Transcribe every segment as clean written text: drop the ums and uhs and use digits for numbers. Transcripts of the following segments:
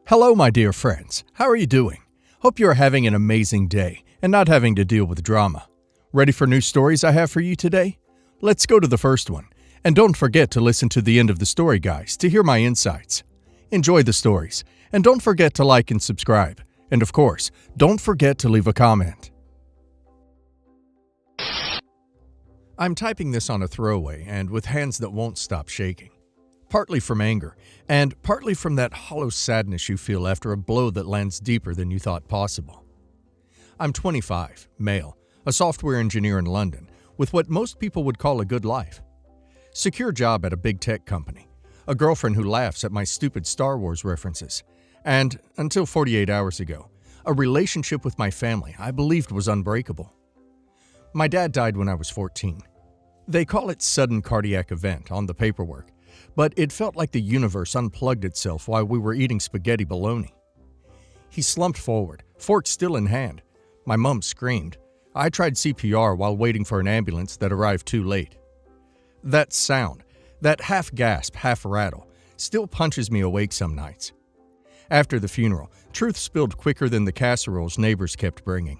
Hello, my dear friends. How are you doing? Hope you are having an amazing day and not having to deal with drama. Ready for new stories I have for you today? Let's go to the first one. And don't forget to listen to the end of the story, guys, to hear my insights. Enjoy the stories. And don't forget to like and subscribe. And of course, don't forget to leave a comment. I'm typing this on a throwaway and with hands that won't stop shaking. Partly from anger, and partly from that hollow sadness you feel after a blow that lands deeper than you thought possible. I'm 25, male, a software engineer in London, with what most people would call a good life. Secure job at a big tech company, a girlfriend who laughs at my stupid Star Wars references, and, until 48 hours ago, a relationship with my family I believed was unbreakable. My dad died when I was 14. They call it sudden cardiac event on the paperwork, but it felt like the universe unplugged itself while we were eating spaghetti bologna. He slumped forward, fork still in hand. My mom screamed. I tried CPR while waiting for an ambulance that arrived too late. That sound, that half gasp, half rattle, still punches me awake some nights. After the funeral, truth spilled quicker than the casseroles neighbors kept bringing.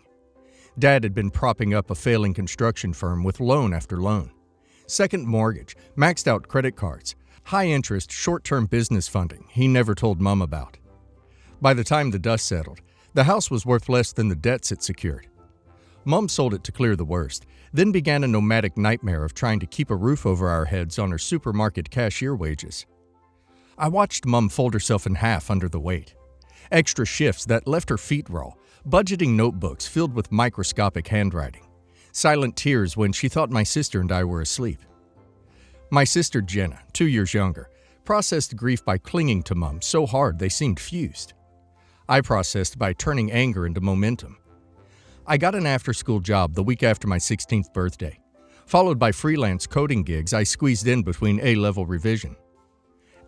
Dad had been propping up a failing construction firm with loan after loan. Second mortgage, maxed out credit cards, high-interest, short-term business funding he never told Mom about. By the time the dust settled, the house was worth less than the debts it secured. Mom sold it to clear the worst, then began a nomadic nightmare of trying to keep a roof over our heads on her supermarket cashier wages. I watched Mom fold herself in half under the weight. Extra shifts that left her feet raw, budgeting notebooks filled with microscopic handwriting. Silent tears when she thought my sister and I were asleep. My sister Jenna, 2 years younger, processed grief by clinging to Mom so hard they seemed fused. I processed by turning anger into momentum. I got an after-school job the week after my 16th birthday, followed by freelance coding gigs I squeezed in between A-level revision.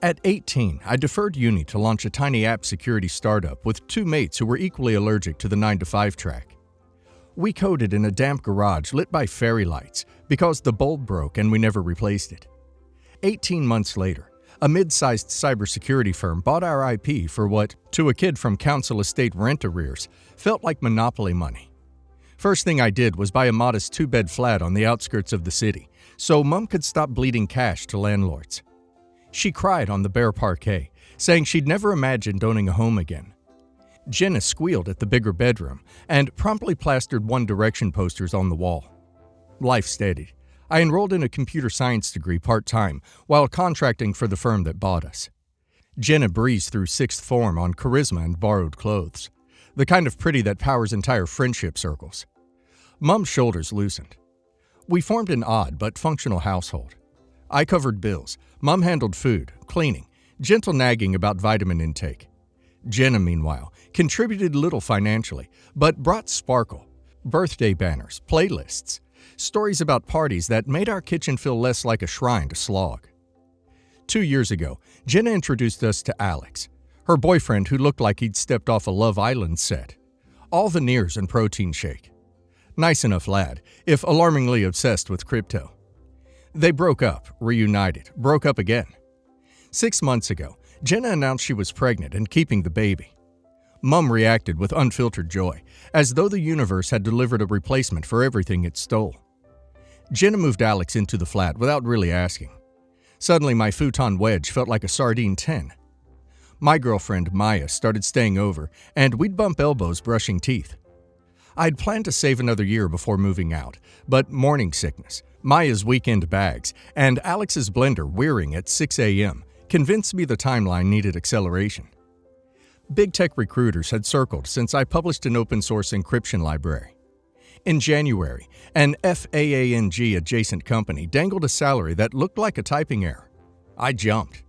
At 18, I deferred uni to launch a tiny app security startup with two mates who were equally allergic to the 9-to-5 track. We coded in a damp garage lit by fairy lights because the bulb broke and we never replaced it. 18 months later, a mid-sized cybersecurity firm bought our IP for what, to a kid from council estate rent arrears, felt like monopoly money. First thing I did was buy a modest 2-bed flat on the outskirts of the city so Mom could stop bleeding cash to landlords. She cried on the bare parquet, saying she'd never imagined owning a home again. Jenna squealed at the bigger bedroom and promptly plastered One Direction posters on the wall. Life steadied. I enrolled in a computer science degree part-time while contracting for the firm that bought us. Jenna breezed through sixth form on charisma and borrowed clothes, the kind of pretty that powers entire friendship circles. Mom's shoulders loosened. We formed an odd but functional household. I covered bills, Mom handled food, cleaning, gentle nagging about vitamin intake. Jenna, meanwhile, contributed little financially, but brought sparkle, birthday banners, playlists, stories about parties that made our kitchen feel less like a shrine to slog. 2 years ago, Jenna introduced us to Alex, her boyfriend who looked like he'd stepped off a Love Island set. All veneers and protein shake. Nice enough lad, if alarmingly obsessed with crypto. They broke up, reunited, broke up again. 6 months ago, Jenna announced she was pregnant and keeping the baby. Mom reacted with unfiltered joy, as though the universe had delivered a replacement for everything it stole. Jenna moved Alex into the flat without really asking. Suddenly, my futon wedge felt like a sardine tin. My girlfriend, Maya, started staying over, and we'd bump elbows brushing teeth. I'd planned to save another year before moving out, but morning sickness, Maya's weekend bags, and Alex's blender whirring at 6 a.m. convinced me the timeline needed acceleration. Big tech recruiters had circled since I published an open-source encryption library. In January, an FAANG-adjacent company dangled a salary that looked like a typing error. I jumped.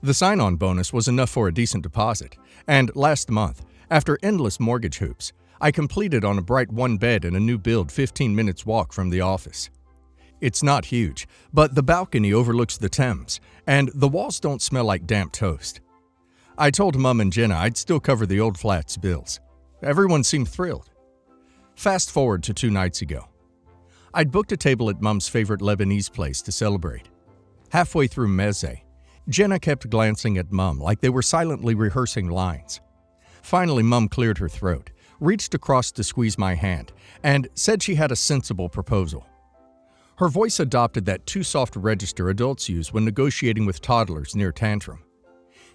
The sign-on bonus was enough for a decent deposit, and last month, after endless mortgage hoops, I completed on a bright one bed in a new build 15 minutes walk from the office. It's not huge, but the balcony overlooks the Thames, and the walls don't smell like damp toast. I told Mom and Jenna I'd still cover the old flat's bills. Everyone seemed thrilled. Fast forward to 2 nights ago. I'd booked a table at Mom's favorite Lebanese place to celebrate. Halfway through meze, Jenna kept glancing at Mum like they were silently rehearsing lines. Finally, Mum cleared her throat, reached across to squeeze my hand, and said she had a sensible proposal. Her voice adopted that too soft register adults use when negotiating with toddlers near tantrum.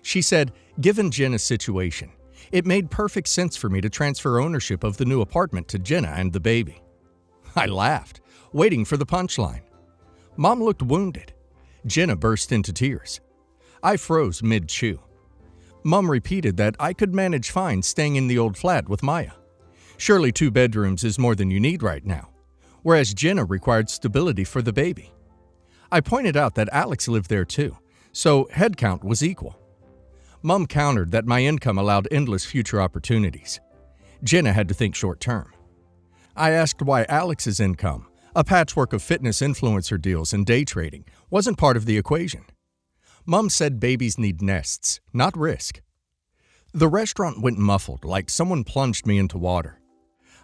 She said, given Jenna's situation, it made perfect sense for me to transfer ownership of the new apartment to Jenna and the baby. I laughed, waiting for the punchline. Mom looked wounded. Jenna burst into tears. I froze mid-chew. Mom repeated that I could manage fine staying in the old flat with Maya. Surely 2 bedrooms is more than you need right now, whereas Jenna required stability for the baby. I pointed out that Alex lived there too, so head count was equal. Mom countered that my income allowed endless future opportunities. Jenna had to think short term. I asked why Alex's income, a patchwork of fitness influencer deals and day trading, wasn't part of the equation. Mom said babies need nests, not risk. The restaurant went muffled, like someone plunged me into water.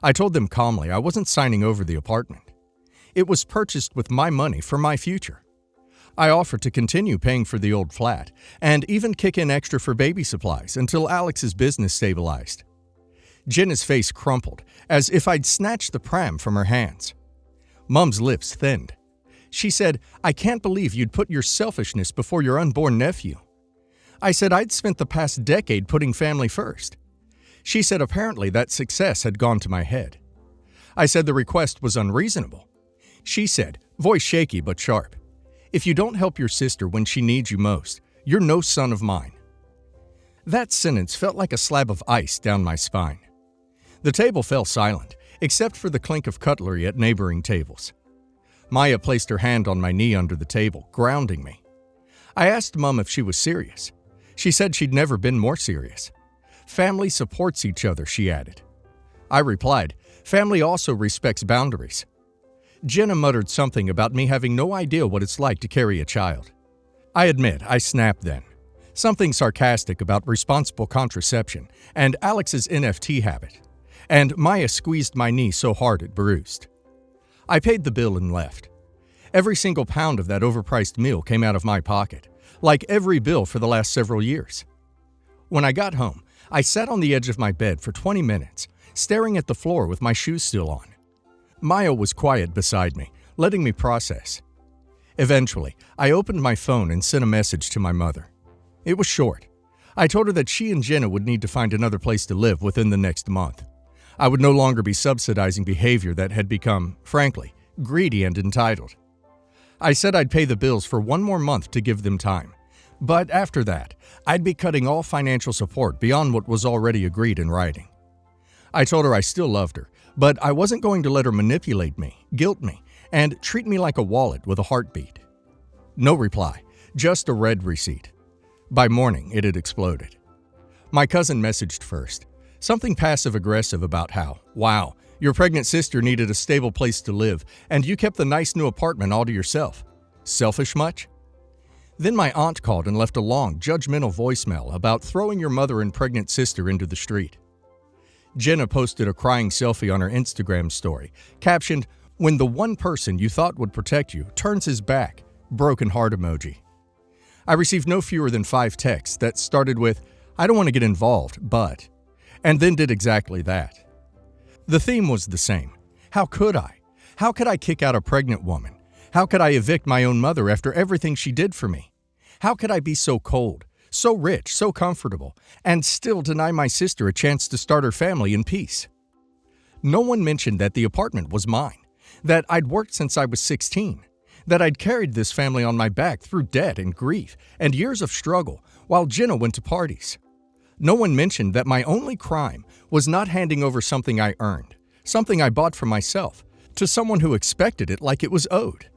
I told them calmly I wasn't signing over the apartment. It was purchased with my money for my future. I offered to continue paying for the old flat, and even kick in extra for baby supplies until Alex's business stabilized. Jenna's face crumpled, as if I'd snatched the pram from her hands. Mum's lips thinned. She said, I can't believe you'd put your selfishness before your unborn nephew. I said I'd spent the past decade putting family first. She said apparently that success had gone to my head. I said the request was unreasonable. She said, voice shaky but sharp, if you don't help your sister when she needs you most, you're no son of mine. That sentence felt like a slab of ice down my spine. The table fell silent, except for the clink of cutlery at neighboring tables. Maya placed her hand on my knee under the table, grounding me. I asked Mum if she was serious. She said she'd never been more serious. Family supports each other, she added. I replied, family also respects boundaries. Jenna muttered something about me having no idea what it's like to carry a child. I admit, I snapped then. Something sarcastic about responsible contraception and Alex's NFT habit. And Maya squeezed my knee so hard it bruised. I paid the bill and left. Every single pound of that overpriced meal came out of my pocket, like every bill for the last several years. When I got home, I sat on the edge of my bed for 20 minutes, staring at the floor with my shoes still on. Maya was quiet beside me, letting me process. Eventually, I opened my phone and sent a message to my mother. It was short. I told her that she and Jenna would need to find another place to live within the next month. I would no longer be subsidizing behavior that had become, frankly, greedy and entitled. I said I'd pay the bills for 1 more month to give them time. But after that, I'd be cutting all financial support beyond what was already agreed in writing. I told her I still loved her, but I wasn't going to let her manipulate me, guilt me, and treat me like a wallet with a heartbeat. No reply, just a red receipt. By morning, it had exploded. My cousin messaged first, something passive-aggressive about how, wow, your pregnant sister needed a stable place to live, and you kept the nice new apartment all to yourself. Selfish much? Then my aunt called and left a long, judgmental voicemail about throwing your mother and pregnant sister into the street. Jenna posted a crying selfie on her Instagram story, captioned, when the one person you thought would protect you turns his back, broken heart emoji. I received no fewer than 5 texts that started with, I don't want to get involved, but, and then did exactly that. The theme was the same. How could I? How could I kick out a pregnant woman? How could I evict my own mother after everything she did for me? How could I be so cold, so rich, so comfortable, and still deny my sister a chance to start her family in peace? No one mentioned that the apartment was mine, that I'd worked since I was 16, that I'd carried this family on my back through debt and grief and years of struggle while Jenna went to parties. No one mentioned that my only crime was not handing over something I earned, something I bought for myself, to someone who expected it like it was owed.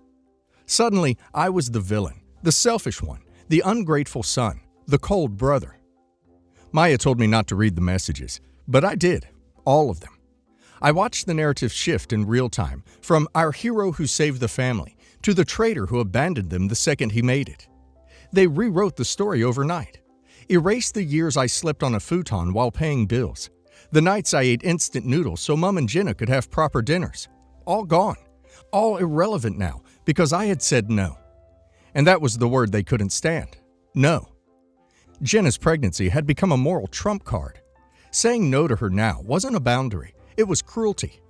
Suddenly, I was the villain, the selfish one, the ungrateful son, the cold brother. Maya told me not to read the messages, but I did, all of them. I watched the narrative shift in real time, from our hero who saved the family to the traitor who abandoned them the second he made it. They rewrote the story overnight. Erased the years I slept on a futon while paying bills, the nights I ate instant noodles so Mum and Jenna could have proper dinners. All gone. All irrelevant now because I had said no. And that was the word they couldn't stand. No. Jenna's pregnancy had become a moral trump card. Saying no to her now wasn't a boundary, it was cruelty.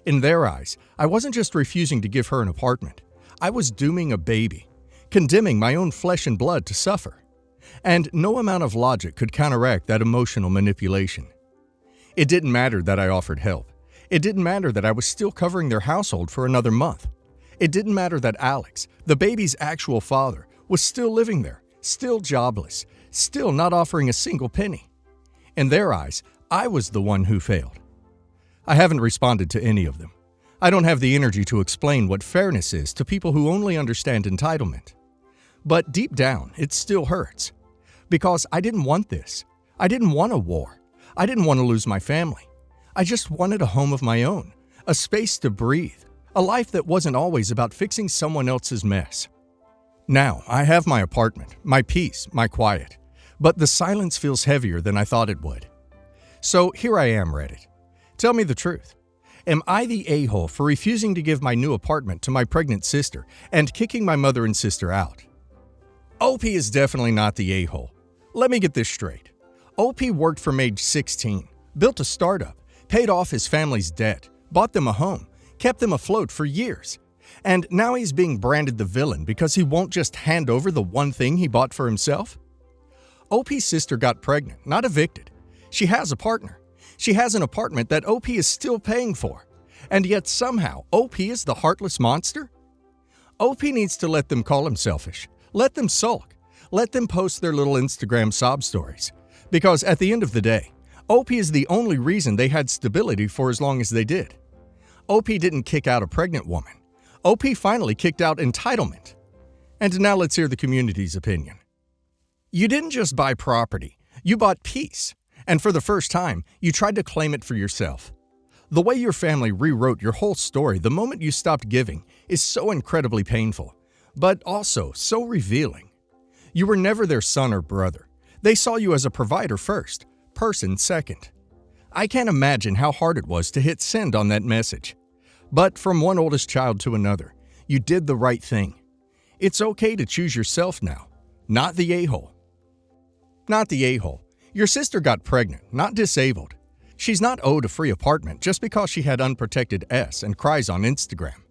In their eyes, I wasn't just refusing to give her an apartment. I was dooming a baby, condemning my own flesh and blood to suffer. And no amount of logic could counteract that emotional manipulation. It didn't matter that I offered help. It didn't matter that I was still covering their household for another month. It didn't matter that Alex, the baby's actual father, was still living there, still jobless, still not offering a single penny. In their eyes, I was the one who failed. I haven't responded to any of them. I don't have the energy to explain what fairness is to people who only understand entitlement. But deep down, it still hurts. Because I didn't want this. I didn't want a war. I didn't want to lose my family. I just wanted a home of my own, a space to breathe, a life that wasn't always about fixing someone else's mess. Now, I have my apartment, my peace, my quiet, but the silence feels heavier than I thought it would. So here I am, Reddit. Tell me the truth. Am I the a-hole for refusing to give my new apartment to my pregnant sister and kicking my mother and sister out? OP is definitely not the a-hole. Let me get this straight. OP worked from age 16, built a startup, paid off his family's debt, bought them a home, kept them afloat for years. And now he's being branded the villain because he won't just hand over the one thing he bought for himself? OP's sister got pregnant, not evicted. She has a partner. She has an apartment that OP is still paying for. And yet somehow OP is the heartless monster? OP needs to let them call him selfish. Let them sulk. Let them post their little Instagram sob stories. Because at the end of the day, OP is the only reason they had stability for as long as they did. OP didn't kick out a pregnant woman. OP finally kicked out entitlement. And now let's hear the community's opinion. You didn't just buy property, you bought peace. And for the first time, you tried to claim it for yourself. The way your family rewrote your whole story the moment you stopped giving is so incredibly painful, but also so revealing. You were never their son or brother. They saw you as a provider first, person second. I can't imagine how hard it was to hit send on that message. But from one oldest child to another, you did the right thing. It's okay to choose yourself now, not the a-hole. Not the a-hole. Your sister got pregnant, not disabled. She's not owed a free apartment just because she had unprotected S and cries on Instagram.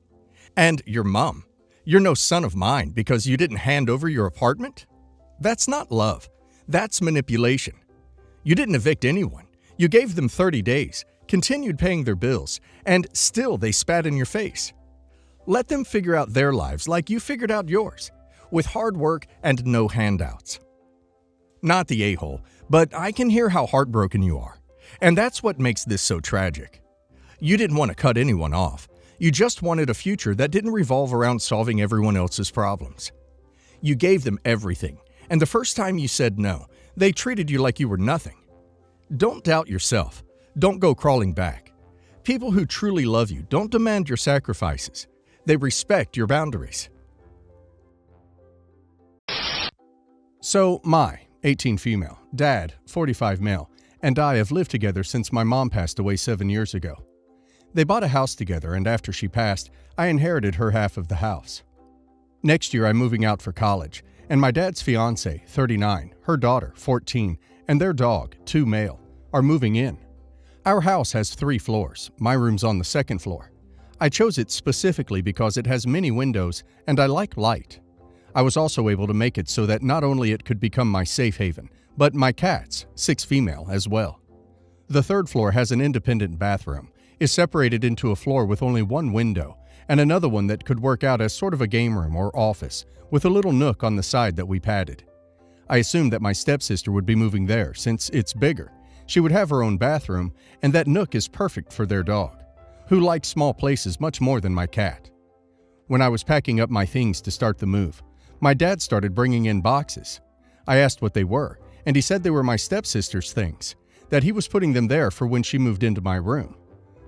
And your mom. You're no son of mine because you didn't hand over your apartment? That's not love. That's manipulation. You didn't evict anyone. You gave them 30 days, continued paying their bills, and still they spat in your face. Let them figure out their lives like you figured out yours, with hard work and no handouts. Not the a-hole, but I can hear how heartbroken you are. And that's what makes this so tragic. You didn't want to cut anyone off. You just wanted a future that didn't revolve around solving everyone else's problems. You gave them everything, and the first time you said no, they treated you like you were nothing. Don't doubt yourself. Don't go crawling back. People who truly love you don't demand your sacrifices. They respect your boundaries. So, 18 female, dad, 45 male, and I have lived together since my mom passed away 7 years ago. They bought a house together, and after she passed, I inherited her half of the house. Next year, I'm moving out for college, and my dad's fiancée, 39, her daughter, 14, and their dog, 2 male, are moving in. Our house has 3 floors. My room's on the 2nd floor. I chose it specifically because it has many windows, and I like light. I was also able to make it so that not only it could become my safe haven, but my cats, 6 female, as well. The 3rd floor has an independent bathroom, is separated into a floor with only 1 window, and another one that could work out as sort of a game room or office, with a little nook on the side that we padded. I assumed that my stepsister would be moving there since it's bigger. She would have her own bathroom, and that nook is perfect for their dog, who likes small places much more than my cat. When I was packing up my things to start the move, my dad started bringing in boxes. I asked what they were, and he said they were my stepsister's things, that he was putting them there for when she moved into my room.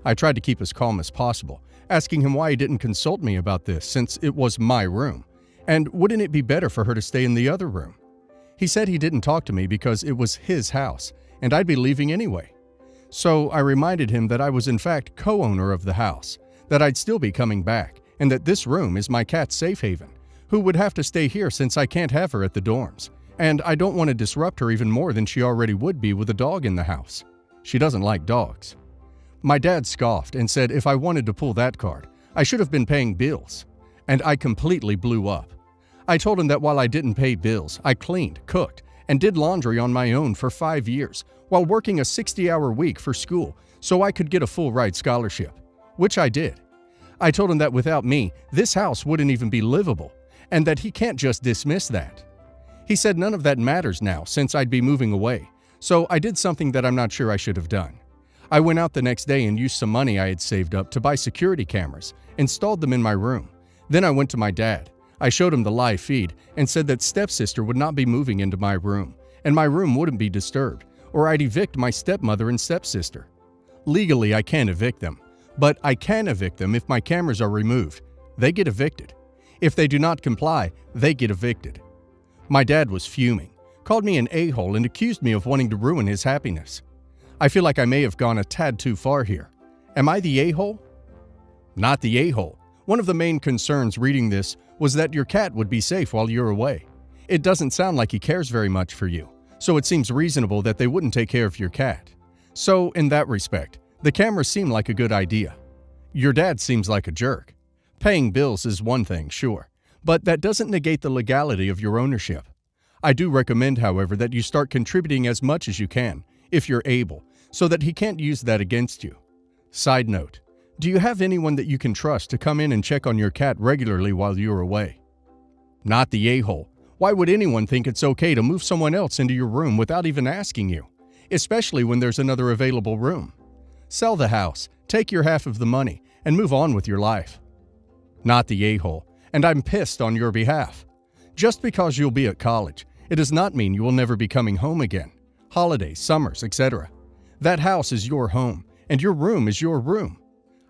I tried to keep as calm as possible, asking him why he didn't consult me about this since it was my room, and wouldn't it be better for her to stay in the other room? He said he didn't talk to me because it was his house, and I'd be leaving anyway. So I reminded him that I was in fact co-owner of the house, that I'd still be coming back, and that this room is my cat's safe haven, who would have to stay here since I can't have her at the dorms, And I don't want to disrupt her even more than she already would be with a dog in the house. She doesn't like dogs. My dad scoffed and said if I wanted to pull that card, I should have been paying bills. And I completely blew up. I told him that while I didn't pay bills, I cleaned, cooked, and did laundry on my own for 5 years while working a 60-hour week for school so I could get a full ride scholarship, which I did. I told him that without me, this house wouldn't even be livable, and that he can't just dismiss that. He said none of that matters now since I'd be moving away, so I did something that I'm not sure I should have done. I went out the next day and used some money I had saved up to buy security cameras, installed them in my room. Then I went to my dad. I showed him the live feed and said that stepsister would not be moving into my room, and my room wouldn't be disturbed, or I'd evict my stepmother and stepsister. Legally, I can't evict them, but I can evict them if my cameras are removed. They get evicted. If they do not comply, they get evicted. My dad was fuming, called me an a-hole, and accused me of wanting to ruin his happiness. I feel like I may have gone a tad too far here. Am I the a-hole? Not the a-hole. One of the main concerns reading this was that your cat would be safe while you're away. It doesn't sound like he cares very much for you, so it seems reasonable that they wouldn't take care of your cat. So, in that respect, the cameras seem like a good idea. Your dad seems like a jerk. Paying bills is one thing, sure, but that doesn't negate the legality of your ownership. I do recommend, however, that you start contributing as much as you can, if you're able, so that he can't use that against you. Side note, do you have anyone that you can trust to come in and check on your cat regularly while you're away? Not the a-hole. Why would anyone think it's okay to move someone else into your room without even asking you, especially when there's another available room? Sell the house, take your half of the money, and move on with your life. Not the a-hole, and I'm pissed on your behalf. Just because you'll be at college, it does not mean you will never be coming home again. Holidays, summers, etc. That house is your home, and your room is your room.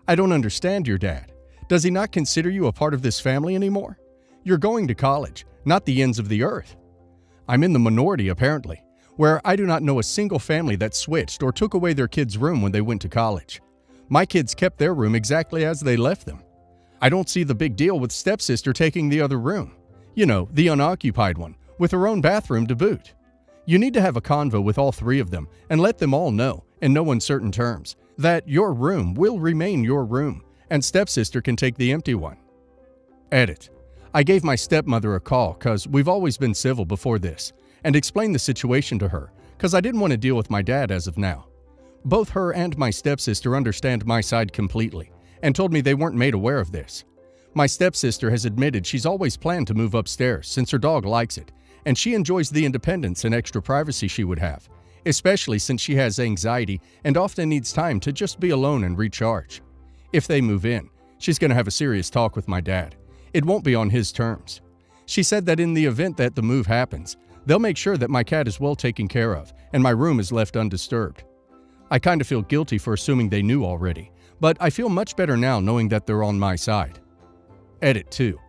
I don't understand your dad. Does he not consider you a part of this family anymore? You're going to college, not the ends of the earth. I'm in the minority, apparently, where I do not know a single family that switched or took away their kids' room when they went to college. My kids kept their room exactly as they left them. I don't see the big deal with stepsister taking the other room. You know, the unoccupied one, with her own bathroom to boot. You need to have a convo with all three of them and let them all know, in no uncertain terms, that your room will remain your room and stepsister can take the empty one. Edit. I gave my stepmother a call because we've always been civil before this and explained the situation to her because I didn't want to deal with my dad as of now. Both her and my stepsister understand my side completely and told me they weren't made aware of this. My stepsister has admitted she's always planned to move upstairs since her dog likes it, and she enjoys the independence and extra privacy she would have, especially since she has anxiety and often needs time to just be alone and recharge. If they move in, she's going to have a serious talk with my dad. It won't be on his terms. She said that in the event that the move happens, they'll make sure that my cat is well taken care of and my room is left undisturbed. I kind of feel guilty for assuming they knew already, but I feel much better now knowing that they're on my side. Edit 2.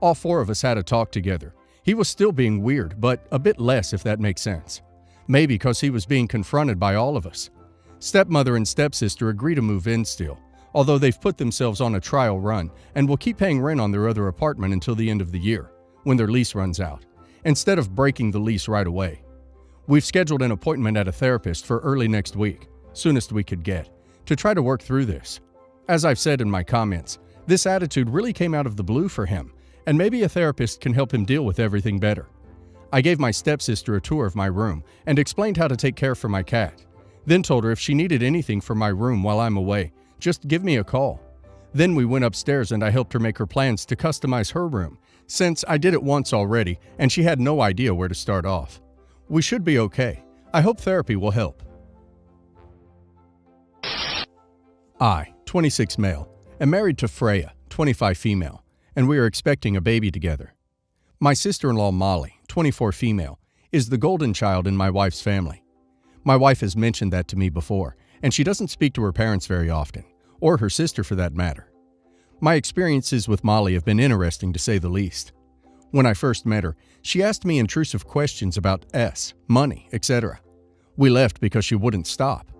All four of us had a talk together. He was still being weird, but a bit less if that makes sense. Maybe because he was being confronted by all of us. Stepmother and stepsister agree to move in still, although they've put themselves on a trial run and will keep paying rent on their other apartment until the end of the year, when their lease runs out, instead of breaking the lease right away. We've scheduled an appointment at a therapist for early next week, soonest we could get, to try to work through this. As I've said in my comments, this attitude really came out of the blue for him, and maybe a therapist can help him deal with everything better. I gave my stepsister a tour of my room and explained how to take care for my cat, then told her if she needed anything for my room while I'm away, just give me a call. Then we went upstairs and I helped her make her plans to customize her room, since I did it once already and she had no idea where to start off. We should be okay. I hope therapy will help. I, 26 male, am married to Freya, 25 female, and we are expecting a baby together. My sister-in-law Molly, 24 female, is the golden child in my wife's family. My wife has mentioned that to me before, and she doesn't speak to her parents very often, or her sister for that matter. My experiences with Molly have been interesting to say the least. When I first met her, she asked me intrusive questions about money, etc. We left because she wouldn't stop.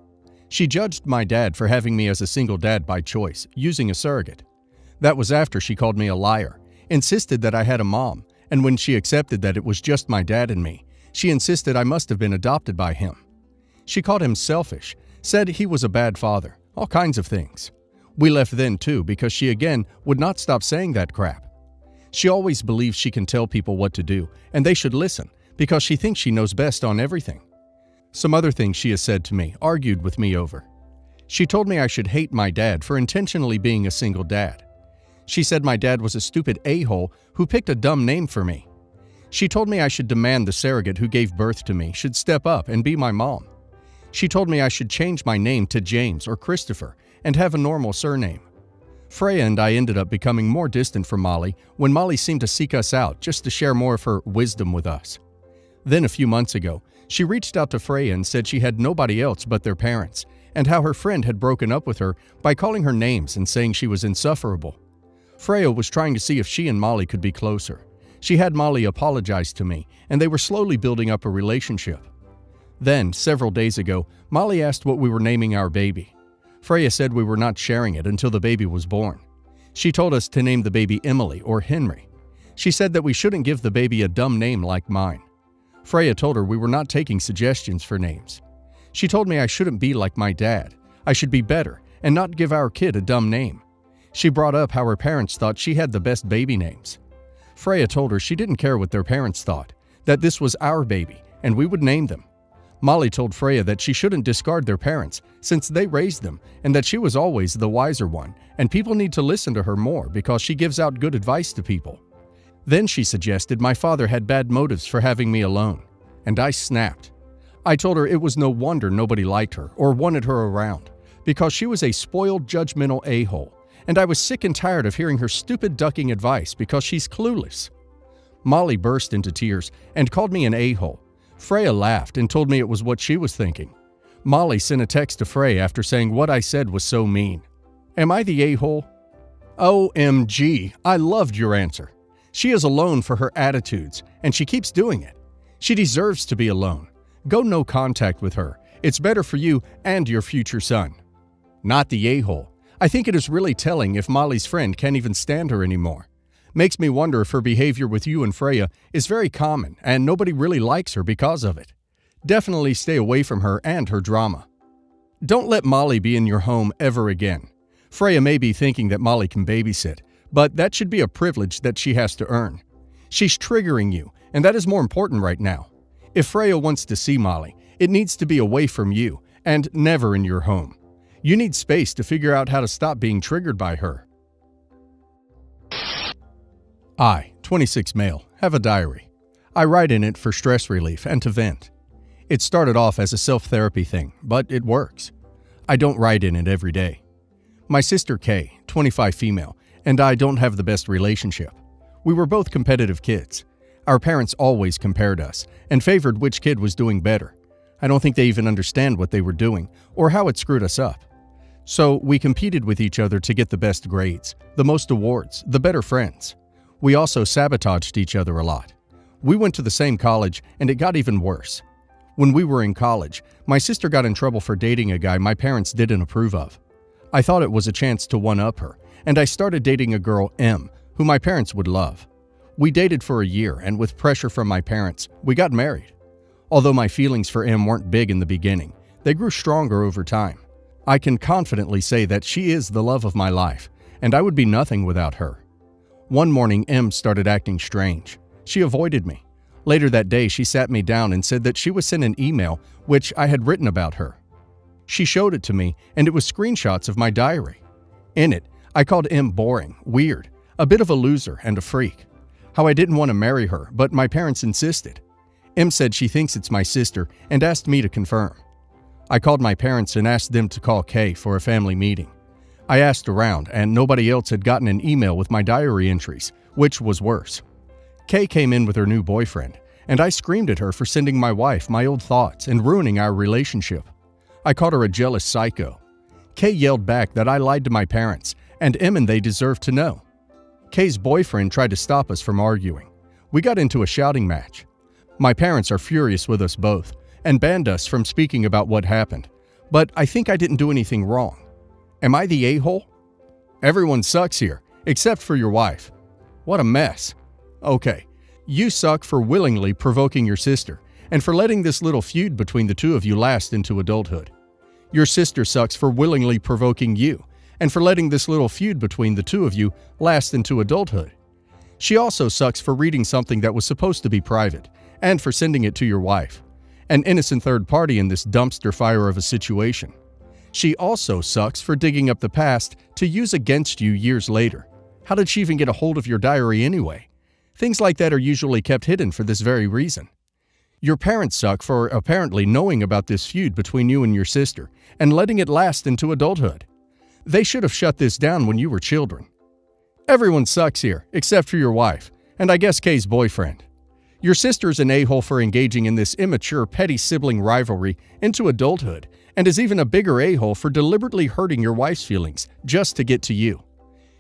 She judged my dad for having me as a single dad by choice, using a surrogate. That was after she called me a liar, insisted that I had a mom, and when she accepted that it was just my dad and me, She insisted I must have been adopted by him. She called him selfish, said he was a bad father, all kinds of things. We left then too because she again would not stop saying that crap. She always believes she can tell people what to do, and they should listen because she thinks she knows best on everything. Some other things she has said to me, argued with me over. She told me I should hate my dad for intentionally being a single dad. She said my dad was a stupid a-hole who picked a dumb name for me. She told me I should demand the surrogate who gave birth to me should step up and be my mom. She told me I should change my name to James or Christopher and have a normal surname. Freya and I ended up becoming more distant from Molly when Molly seemed to seek us out just to share more of her wisdom with us. Then a few months ago, she reached out to Freya and said she had nobody else but their parents, and how her friend had broken up with her by calling her names and saying she was insufferable. Freya was trying to see if she and Molly could be closer. She had Molly apologize to me, and they were slowly building up a relationship. Then, several days ago, Molly asked what we were naming our baby. Freya said we were not sharing it until the baby was born. She told us to name the baby Emily or Henry. She said that we shouldn't give the baby a dumb name like mine. Freya told her we were not taking suggestions for names. She told me I shouldn't be like my dad. I should be better and not give our kid a dumb name. She brought up how her parents thought she had the best baby names. Freya told her she didn't care what their parents thought, that this was our baby and we would name them. Molly told Freya that she shouldn't discard their parents since they raised them and that she was always the wiser one and people need to listen to her more because she gives out good advice to people. Then she suggested my father had bad motives for having me alone, and I snapped. I told her it was no wonder nobody liked her or wanted her around because she was a spoiled, judgmental a-hole, and I was sick and tired of hearing her stupid ducking advice because she's clueless. Molly burst into tears and called me an a-hole. Freya laughed and told me it was what she was thinking. Molly sent a text to Freya after saying what I said was so mean. Am I the a-hole? OMG, I loved your answer. She is alone for her attitudes, and she keeps doing it. She deserves to be alone. Go no contact with her. It's better for you and your future son. Not the a-hole. I think it is really telling if Molly's friend can't even stand her anymore. Makes me wonder if her behavior with you and Freya is very common and nobody really likes her because of it. Definitely stay away from her and her drama. Don't let Molly be in your home ever again. Freya may be thinking that Molly can babysit, but that should be a privilege that she has to earn. She's triggering you, and that is more important right now. If Freya wants to see Molly, it needs to be away from you and never in your home. You need space to figure out how to stop being triggered by her. I, 26 male, have a diary. I write in it for stress relief and to vent. It started off as a self-therapy thing, but it works. I don't write in it every day. My sister Kay, 25 female, and I don't have the best relationship. We were both competitive kids. Our parents always compared us and favored which kid was doing better. I don't think they even understand what they were doing or how it screwed us up. So we competed with each other to get the best grades, the most awards, the better friends. We also sabotaged each other a lot. We went to the same college and it got even worse. When we were in college, my sister got in trouble for dating a guy my parents didn't approve of. I thought it was a chance to one-up her, and I started dating a girl, M, who my parents would love. We dated for a year, and with pressure from my parents, we got married. Although my feelings for M weren't big in the beginning, they grew stronger over time. I can confidently say that she is the love of my life, and I would be nothing without her. One morning, M started acting strange. She avoided me. Later that day, she sat me down and said that she was sent an email which I had written about her. She showed it to me, and it was screenshots of my diary. In it, I called M boring, weird, a bit of a loser, and a freak. How I didn't want to marry her, but my parents insisted. M said she thinks it's my sister and asked me to confirm. I called my parents and asked them to call Kay for a family meeting. I asked around, and nobody else had gotten an email with my diary entries, which was worse. Kay came in with her new boyfriend, and I screamed at her for sending my wife my old thoughts and ruining our relationship. I called her a jealous psycho. Kay yelled back that I lied to my parents, and M and they deserved to know. Kay's boyfriend tried to stop us from arguing. We got into a shouting match. My parents are furious with us both and banned us from speaking about what happened, but I think I didn't do anything wrong. Am I the a-hole? Everyone sucks here, except for your wife. What a mess. Okay, you suck for willingly provoking your sister, and for letting this little feud between the two of you last into adulthood. Your sister sucks for willingly provoking you, and for letting this little feud between the two of you last into adulthood. She also sucks for reading something that was supposed to be private, and for sending it to your wife, an innocent third party in this dumpster fire of a situation. She also sucks for digging up the past to use against you years later. How did she even get a hold of your diary anyway? Things like that are usually kept hidden for this very reason. Your parents suck for apparently knowing about this feud between you and your sister and letting it last into adulthood. They should have shut this down when you were children. Everyone sucks here, except for your wife, and I guess Kay's boyfriend. Your sister's an a-hole for engaging in this immature, petty sibling rivalry into adulthood, and is even a bigger a-hole for deliberately hurting your wife's feelings just to get to you.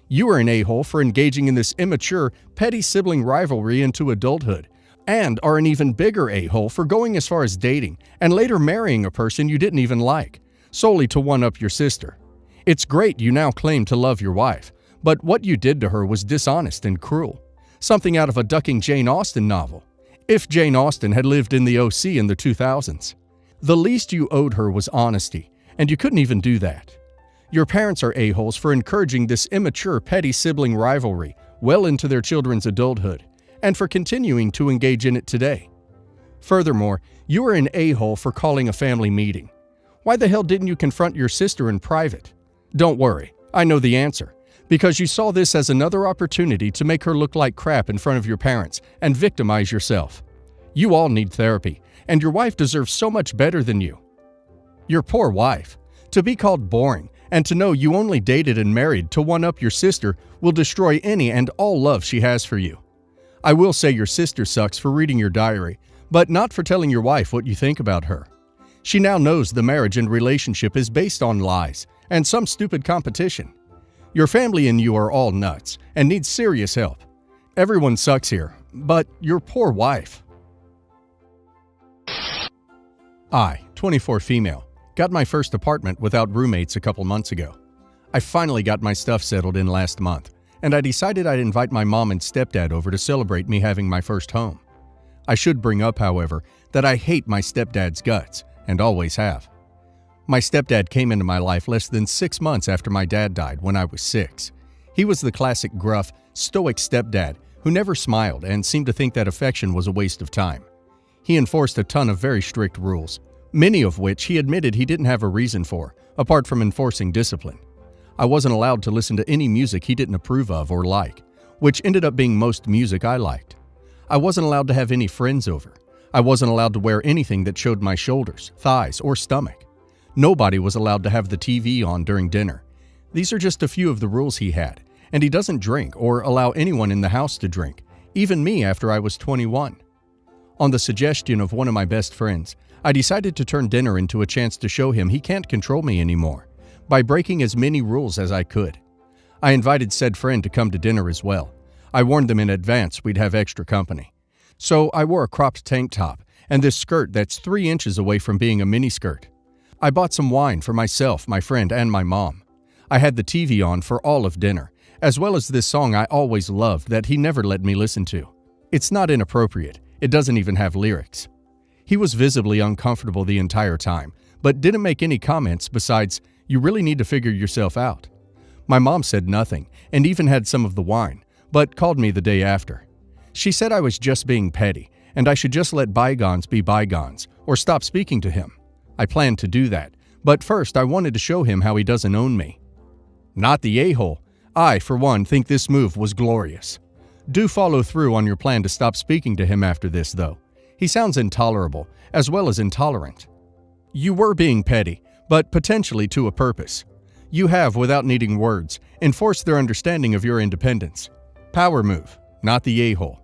You are an a-hole for engaging in this immature, petty sibling rivalry into adulthood, and are an even bigger a-hole for going as far as dating and later marrying a person you didn't even like, solely to one-up your sister. It's great you now claim to love your wife, but what you did to her was dishonest and cruel. Something out of a ducking Jane Austen novel. If Jane Austen had lived in the OC in the 2000s. The least you owed her was honesty, and you couldn't even do that. Your parents are a-holes for encouraging this immature, petty sibling rivalry well into their children's adulthood, and for continuing to engage in it today. Furthermore, you are an a-hole for calling a family meeting. Why the hell didn't you confront your sister in private? Don't worry, I know the answer. Because you saw this as another opportunity to make her look like crap in front of your parents and victimize yourself. You all need therapy, and your wife deserves so much better than you. Your poor wife. To be called boring and to know you only dated and married to one-up your sister will destroy any and all love she has for you. I will say your sister sucks for reading your diary, but not for telling your wife what you think about her. She now knows the marriage and relationship is based on lies and some stupid competition. Your family and you are all nuts and need serious help. Everyone sucks here, but your poor wife. I, 24 female, got my first apartment without roommates a couple months ago. I finally got my stuff settled in last month, and I decided I'd invite my mom and stepdad over to celebrate me having my first home. I should bring up, however, that I hate my stepdad's guts, and always have. My stepdad came into my life less than 6 months after my dad died when I was 6. He was the classic gruff, stoic stepdad who never smiled and seemed to think that affection was a waste of time. He enforced a ton of very strict rules, many of which he admitted he didn't have a reason for, apart from enforcing discipline. I wasn't allowed to listen to any music he didn't approve of or like, which ended up being most music I liked. I wasn't allowed to have any friends over. I wasn't allowed to wear anything that showed my shoulders, thighs, or stomach. Nobody was allowed to have the TV on during dinner. These are just a few of the rules he had, and he doesn't drink or allow anyone in the house to drink, even me after I was 21. On the suggestion of one of my best friends, I decided to turn dinner into a chance to show him he can't control me anymore, by breaking as many rules as I could. I invited said friend to come to dinner as well. I warned them in advance we'd have extra company. So I wore a cropped tank top and this skirt that's 3 inches away from being a miniskirt. I bought some wine for myself, my friend, and my mom. I had the TV on for all of dinner, as well as this song I always loved that he never let me listen to. It's not inappropriate. It doesn't even have lyrics. He was visibly uncomfortable the entire time, but didn't make any comments besides, "You really need to figure yourself out." My mom said nothing, and even had some of the wine, but called me the day after. She said I was just being petty, and I should just let bygones be bygones, or stop speaking to him. I planned to do that, but first I wanted to show him how he doesn't own me. Not the a-hole. I, for one, think this move was glorious. Do follow through on your plan to stop speaking to him after this, though. He sounds intolerable, as well as intolerant. You were being petty, but potentially to a purpose. You have, without needing words, enforced their understanding of your independence. Power move, not the a-hole.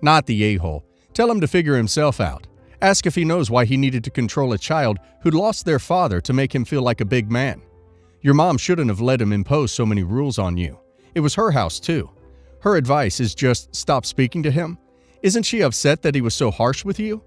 Not the a-hole. Tell him to figure himself out. Ask if he knows why he needed to control a child who'd lost their father to make him feel like a big man. Your mom shouldn't have let him impose so many rules on you. It was her house, too. Her advice is just stop speaking to him. Isn't she upset that he was so harsh with you?